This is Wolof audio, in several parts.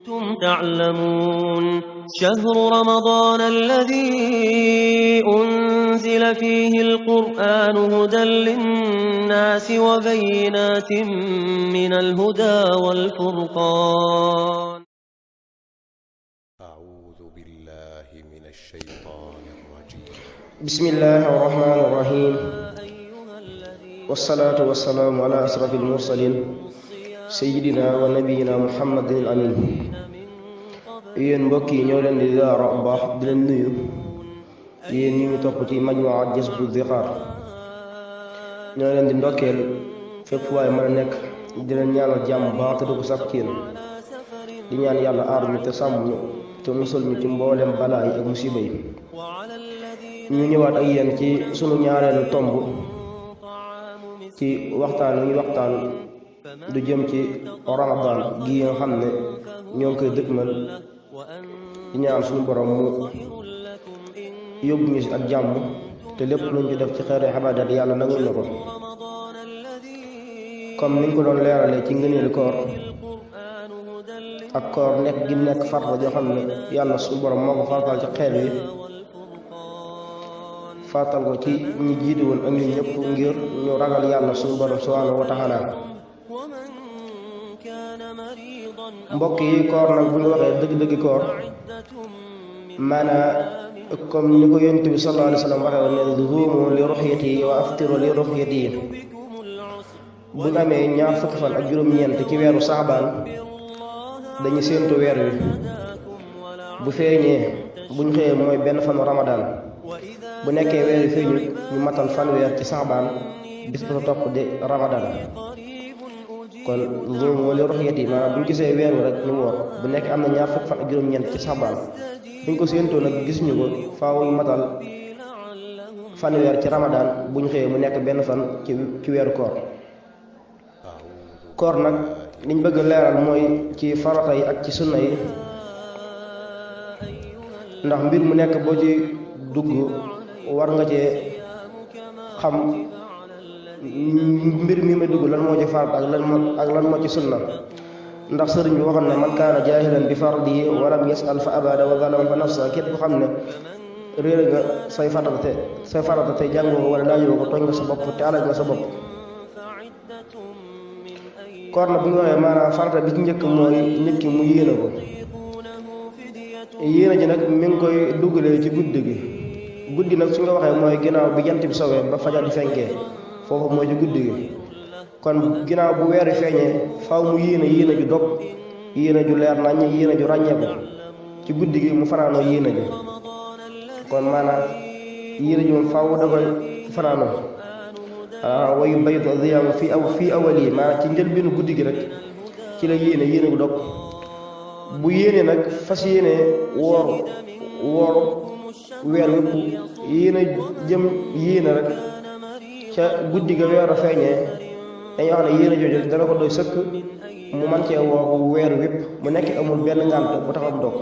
كنتم تعلمون شهر رمضان الذي أنزل فيه القرآن هدى للناس وبينات من الهدى والفرقان. أعوذ بالله من الشيطان الرجيم. بسم الله الرحمن الرحيم، والصلاة والسلام على أشرف المرسلين سيدنا ونبينا محمد الأمين. yéen mbokk yi ñoo leen di ziyaara bu baax di leen nuyu yéen ñi ngi topp ci majmuwa Jazbu Zixaar. ñoo leen di ndokkeel fépp waaye mën a nekk di leen ñaanal jàmm baax te du ko sàkk ci yéen di ñaan yàlla aar ñu te sàmm ñu te musal ñu ci mboolem balaa yi ak musiba yi. ñu ñëwaat ak yéen ci sunu ñaareelu tomb ci waxtaan wi waxtaan du jëm ci Ramadan gi nga xam ne ñoo ngi koy dëgmal di ñaan suñu borom mu yóbbu ñu si ak jàmm te lépp luñ ci def ci xeetu ibaadaat yàlla nangul na ko. comme niñ ko doon leeralee ci ngëneelu koor ak koor nekk gi nekk farata joo xam ne yàlla suñu borom moo ko farataal ci xeet wi farataal ko ci ñi jiitu woon ak ñun ñëpp ngir ñu ragal yàlla suñu borom subhaanahu wa taala. mbokk yi koor nag bu ñu waxee dëgg-dëggi koor maanaa comme ni ko yonent bi sallallahu alayhi wa sallam waxee woon ne zuumu li ruxyati wa aftiru li ruxyati. bu ñu amee ñaar fukki fan ak juróom-ñeent ci weeru saabaan dañu séentu weer wi bu feeñee buñ xëyee mooy benn fanu ramadaan bu nekkee weer wi feeñu ñu matal fanweer ci saabaan bis ba topp di ramadaan. kon loolu moo li ruxyati maanaam bu ñu gisee weer wi rek ñu woor bu nekk am na ñaar fukki fan ak juróom-ñeent ci saabaan bu ñu ko séentoo nag gis ñu ko faaw ñu matal fanweer ci ramadaan bu ñu xëyee mu nekk benn fan ci weeru koor. koor nag liñ bëgg leeral mooy ci farata yi ak ci sunna yi ndax mbir mu nekk boo ci dugg war nga cee xam mbir mi may dugg lan moo ci farata ak lan moo ci sunna. ndax sëriñ bi waxoon ne man kaana jaahilan bi fardihi walam yasal fa abada wa zalama fa nafsa. képp ko xam ne réer nga say farata te jàngoo ko wala laajoo ko tooñ nga sa bopp te alal nga sa bopp. koor na bu ñu waxee maanaam farata bi ci njëkk mooy nit ki mu yéene ko. yéene ji nag mi ngi koy duggalee ci guddi nag su nga waxee mooy ginnaaw bi jant bi sowee ba fajar di fenkee foofu mooy ci guddi gi. kon ginnaaw bu weer wi feeñee faaw mu yéene ju dog yéene ju leer nañ yéene ju ràññeeku ci guddi gi mu fanaanoo yéene ji. kon maanaam yéene ji moom faaw da koy fanaanoo wayu baytu ziyaamu fii awal yi maanaam ci njëlbeenu guddi gi rek ci la yéene gu dog. bu yéene nag fas yéene woor weer wépp yéene rek ca guddi ga weer a feeñee dañuy wax ne yéene jooju dana ko doy sëkk mu man cee woor weer wépp mu nekk amul benn ngànt bu tax mu dog.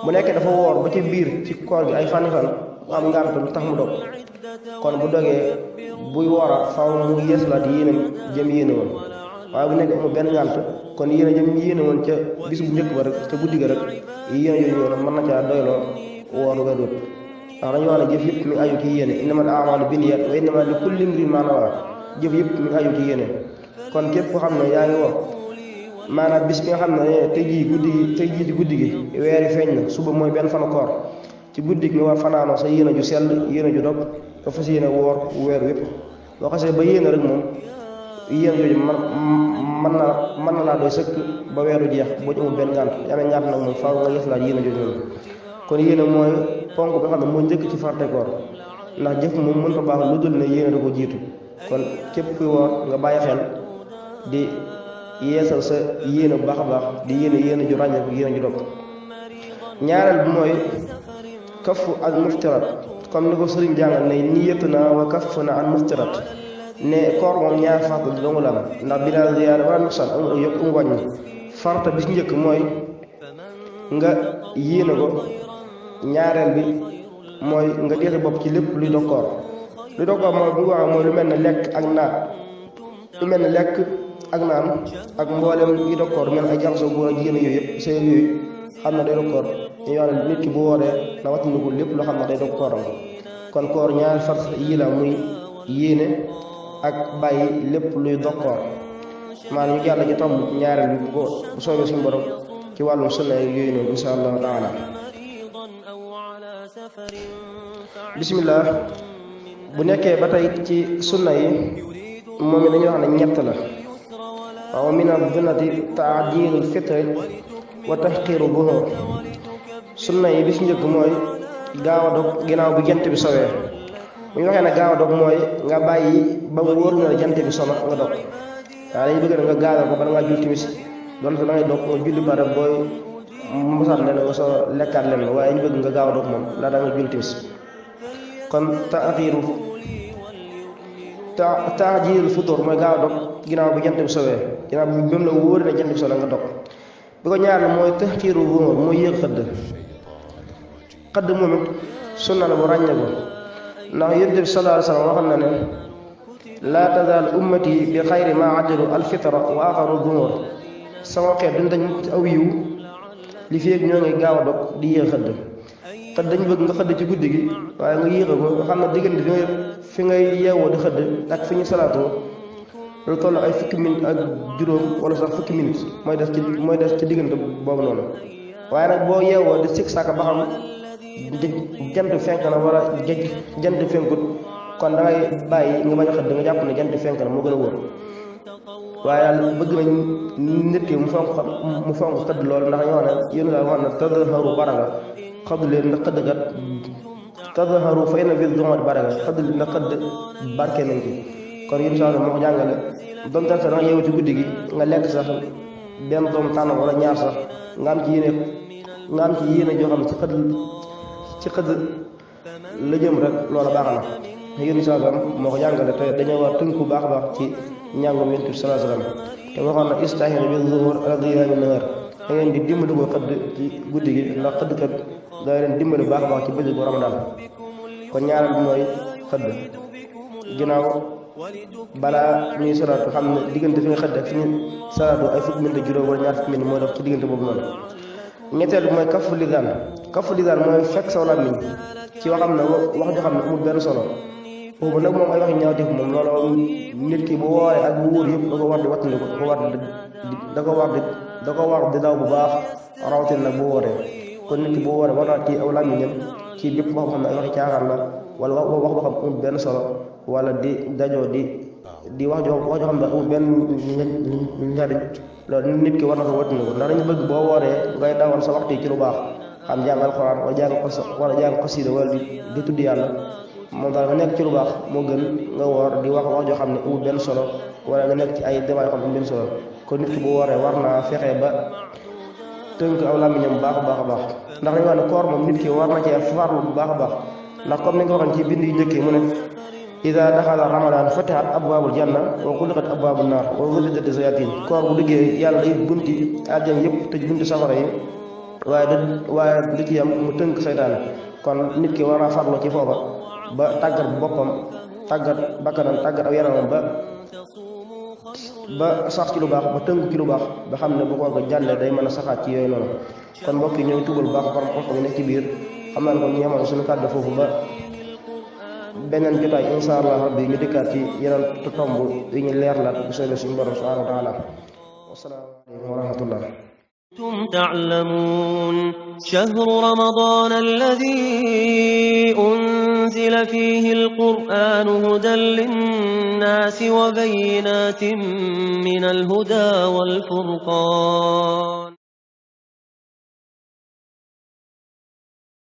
mu nekk dafa woor ba ci biir ci koor gi ay fan mu am ngànt lu tax mu dog kon bu dogee buy wooraat faaw mu yeesalaat yéene jëm yéene woon. waaye bu nekk amul benn ngànt kon yéene jëm yéene woon ca bis bu njëkk ba rek ca guddi ga rek yéene jooju woon mën na caa doyloo woor weer wépp. ndax dañu wax ne jëf yëpp mi ngi aju ci yéene innamal a'maalu binniyaat wa innamaa li kulli imri'in maa nawaa. jëf yëpp mi ngi aju ci yéene kon képp ko xam ne yaa ngi wax maanaam bis bi nga xam ne tey jii ci guddi gi weer yi feeñ na suba mooy benn fanu koor ci guddi gi nga war fanaanoo sa yéene ju sell yéene ju dog nga fas yéene woor weer wépp. boo xasee ba yéene rek moom yéene jooju mën na laa doy sëkk ba weeru jeex boo ci amul benn ngànt amee ngànt nag moom faaw nga yeesalaat yéene jooju noonu. kon yéene mooy ponk bi nga xam ne moo njëkk ci farate koor ndax jëf moom mënta baax lu dul ne yéene da ko jiitu. kon képp kuy woor nga bàyyi xel di yeesal sa yéene bu baax a baax di yéene ju ràññeeku yéene ju dog. ñaareel bi mooy kafu ak muftirat comme ni ko sëriñ jàngal ne niyatuna wa kafuna an muftirat ne koor moom ñaar farata di dongu la am ndax bi daal ziyaada wala nuqsaan amul yokk ngooñ. farata bi ci njëkk mooy nga yéene ko. ñaareel bi mooy nga téye bopp ci lépp luy dog koor. luy dog koor mooy bu ñu waxee mooy lu mel ne lekk ak naan lu mel ne lekk ak naan ak mboolem yi dog koor mel ay jaxasoo góor ak jigéen yooyu yëpp sëy yooyu xam ne day dog koor dañuy wax ne nit ki bu wooree na wattandiku lépp loo xam ne day dog kooram kon koor ñaari far yi la muy yéene ak bàyyi lépp luy dog koor maanaam ñu jàll ci tomb ñaareel bi bu soobee suñu borom ci wàllum sunna yooyu noonu insha allahu taala bismillah bu nekkee ba tey ci sunna yi moom it dañuy wax ne ñett la waaw min al-sunnati ta'jilul fitri wa tahqiru buhur sunna yi bi ci njëkk mooy gaaw a dog ginnaaw bu jant bi sowee bu ñu waxee ne gaaw a dog mooy nga bàyyi ba mu wóor na jant bi sono nga dog waaw dañu bëgg na nga gaawal ko bala ngaa julli timis donte da ngay dog nga julli pare booy mosal leen nga soo lekkaat leen waaye ñu bëgg nga gaaw a dog moom laa da nga julli timis kon ta'jilul futur mooy gaaw a dog ginnaaw bu jant bi sowee ginnaaw bi mu la wóor na jant bi sono nga dog bi ko ñaareel mooy tahqiru buhur mooy yéeg xëdd moom it sunna la bu ràññeeku ndax yonent bi sallallahu alayhi wa sallam waxoon na ne laa tazaal ummati bi xayri ma ajjalu alfitra wa axaru duhur sama xeet duñ dañ ci aw yiw li fi ñoo ngi gaaw a dog di yéex xëdd dañu bëgg nga xëdd ci guddi gi waaye nga yéex ko nga xam ne diggante fi ngay yeewoo di xëdd ak fi ñu salaatoo lu toll ay fukki minute ak juróom wala sax fukki minute mooy des ci diggante boobu noonu waaye nag boo yeewoo di sikk sàkk ba xam jant fenk na wala jant fenkut kon da ngay bàyyi nga bañ a xëdd nga jàpp ne jant fenk na moo gën a wóor waaye daal bëgg nañ nit ki mu fonk xëdd lool ndax ñoo ne yéen daal wax na tadharu baraka xëdd leen ndax xëdd kat tadharu fa inna fi dhuhri baraka xëdd leen ndax xëdd barke nañ ci kon yéen saa moo ko jàngale donte sax da nga yeewu ci guddi gi nga lekk sax benn doom tànn wala ñaar sax nga am ci yéene joo xam ne ci xëdd la jëm rek loola baax na yéen saa moo ko jàngale te dañoo war tënku baax a baax ci njàngum Yonent bi sallallahu alayhi wasallam te waxoon na istahiinu bi zuhur ala diyaami nahaar da ngeen di dimbali ko xëdd ci guddi gi ndax xëdd kat da leen dimbali baax a baax ci bëccëgu Ramadan kon ñaareel bi mooy xëdd ginnaaw balaa ñuy salaatu xam ne diggante fi nga xëdd ak fi ñu salaatu ay fukki minute juróom wala ñaar fukki minute moo def ci diggante boobu noonu ñetteel bi mooy kafu lisaan mooy fekk saw làmmiñ ci waxam ne wax joo xam ne amul benn solo boobu nag moom ay waxi ñaaw def moom loolu nit ki bu wooree ak bu wóor yëpp da ko war di wattandiku da ko war di daw bu baax rawatina nag bu wooree kon nit ki bu wooree war naa ci aw làmmiñam ci bépp wax boo xam ne ay waxi caaxaan la wala wax boo xam ne amul benn solo wala di dajoo di wax joo xam ne amul benn njariñ loolu nit ki war na ko wattandiku ndax dañu bëgg boo wooree ngay dawal sa waxtu yi ci lu baax xam jàng alxuraan wala jàng xasida wala di tudd yàlla moom daal nga nekk ci lu baax moo gën nga woor di wax joo xam ne amul benn solo wala nga nekk ci ay débat yoo xam ne amul benn solo kon nit ki bu wooree war naa fexe ba tënk aw làmmiñam baax a baax ndax dañu wax ne koor moom nit ki war na cee farlu bu baax a baax ndax comme ni nga ko waxoon ci bind yu njëkk yi mu ne ida daxala ramadan fatihat abwaabul janna wa xuliqat abwaabun naar wa ghulqat shayatin koor bu duggee yàlla day bunti àjjana yëpp tëj bunti safara yi waaye du ci yam mu tënk saytaane kon nit ki war a farlu ci foofa ba tàggat boppam tàggat bakkanam tàggat aw yaramam ba sax ci lu baax ba tënk ci lu baax ba xam ne bu ko jàllee day mën a saxaat ci yooyu noonu kon mbokk yi ñooy tubal bu baax borom xam-xam yi nekk ci biir xam naa ne kon ñu yemoon suñu kàddu foofu ba beneen jotaay insha allah rabbi ñu dikkaat ci yeneen tomb yi ñu leerlaat bu soobee suñu borom subhanahu wa taala wassalaamu aleykum wa rahmatullah أنتم تعلمون شهر رمضان الذي أنزل فيه القرآن هدى للناس وبينات من الهدى والفرقان